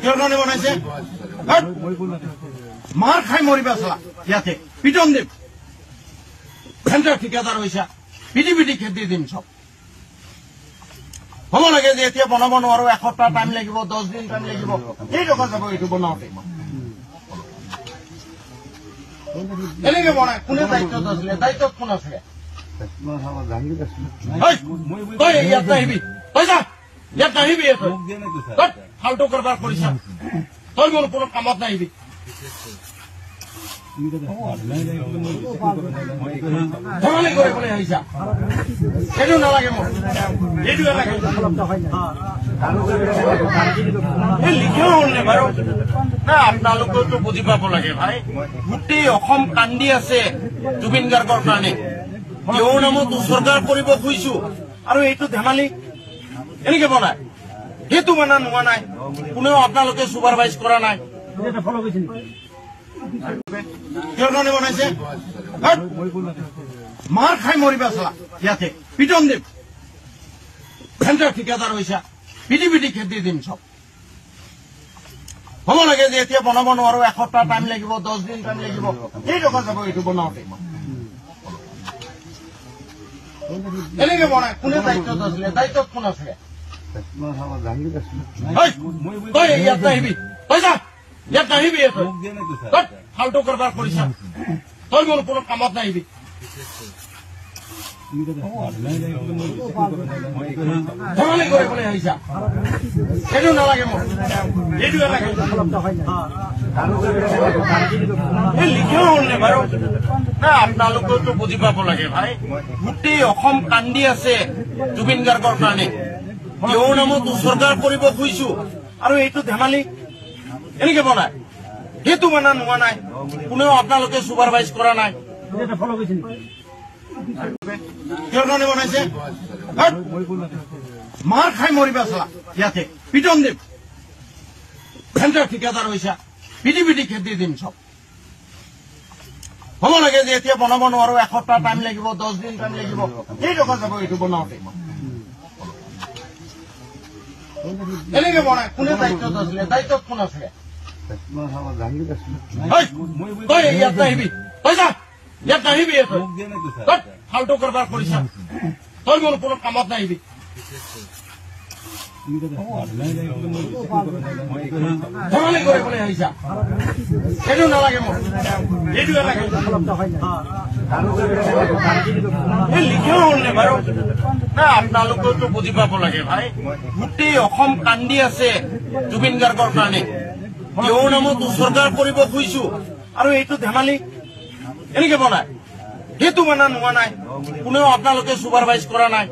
কিহৰ কাৰণে বনাইছে? মাৰ খাই মৰিবা চলা ইয়াতে পিটন দিম চেণ্টাৰ ঠিকাদাৰ হৈছা পিটি পিটি খেদি দিম চব হ'ব লাগে যে এতিয়া বনাব নোৱাৰো এসপ্তাহ টাইম লাগিব 10 দিন টাইম লাগিব এই টকা যাব এইটো বনাওঁতে এনেকে বনাই কোনে দায়িত্বত আছিলে দায়িত্বত কোন আছিলে তই ইয়াত নাহিবি তই যা ইয়াত নাহিবি তই ফাল্টু কাৰবাৰ কৰিছা তই মোৰ কোনো কামত নাহিবি ধেমালি কৰিবলৈ আহিছা সেইটো নালাগে মোক এইটোৱে লাগে লিখিও হ'ল নে বাৰু না আপোনালোকেওতো বুজি পাব লাগে ভাই গোটেই অসম কান্দি আছে জুবিন গাৰ্গৰ কাৰণে তেওঁৰ নামত উচৰ্গা কৰিব খুজিছো আৰু এইটো ধেমালি এনেকে বনাই সেইটো মানা নোহোৱা নাই কোনেও আপোনালোকে চুপাৰভাইজ কৰা নাই কিহৰ কাৰণে বনাইছে মাৰ খাই মৰিবা চলা ইয়াতে পিটন দিম চেণ্টাৰ ঠিকাদাৰ হৈছা পিটি পিটি খেদি দিম চব হ'ব লাগে যে এতিয়া বনাব নোৱাৰো এসপ্তাহ টাইম লাগিব 10 দিন টাইম লাগিব এই টকা যাব এইটো বনাওঁতে এনেকে বনাই কোনে দায়িত্বত আছিলে দায়িত্বত কোন আছিলে তই ইয়াত নাহিবি তই যা ইয়াত নাহিবি তই ফাল্টু কাৰবাৰ কৰিছা তই মোৰ কোনো কামত নাহিবি ধেমালি কৰিবলৈ আহিছা সেইটো নালাগে মোক এইটোৱে লাগে লিখিও হ'ল নে বাৰু না আপোনালোকেওতো বুজি পাব লাগে ভাই গোটেই অসম কান্দি আছে জুবিন গাৰ্গৰ কাৰণে তেওঁৰ নামত উচৰ্গা কৰিব খুজিছো আৰু এইটো ধেমালি এনেকে বনাই সেইটো মানা নোহোৱা নাই কোনেও আপোনালোকে চুপাৰভাইজ কৰা নাই কিহৰ কাৰণে বনাইছে মাৰ খাই মৰিবা চলা ইয়াতে পিটন দিম চেণ্টাৰ ঠিকাদাৰ হৈছা পিটি পিটি খেদি দিম চব হ'ব লাগে যে এতিয়া বনাব নোৱাৰো এসপ্তাহ টাইম লাগিব 10 দিন টাইম লাগিব এই টকা যাব এইটো বনাওঁতে এনেকে বনাই কোনে দায়িত্বত আছিলে দায়িত্বত কোন আছিলে তই ইয়াত নাহিবি তই যা ইয়াত নাহিবি তই ফাল্টু কাৰবাৰ কৰিছা তই মোৰ কোনো কামত নাহিবি ধেমালি কৰিবলৈ আহিছা সেইটো নালাগে মোক এইটোৱে লাগে লিখিও হ'ল নে বাৰু না আপোনালোকেওতো বুজি পাব লাগে ভাই গোটেই অসম কান্দি আছে জুবিন গাৰ্গৰ কাৰণে তেওঁৰ নামত উচৰ্গা কৰিব খুজিছো আৰু এইটো ধেমালি এনেকে বনাই সেইটো মানা নোহোৱা নাই কোনেও আপোনালোকে চুপাৰভাইজ কৰা নাই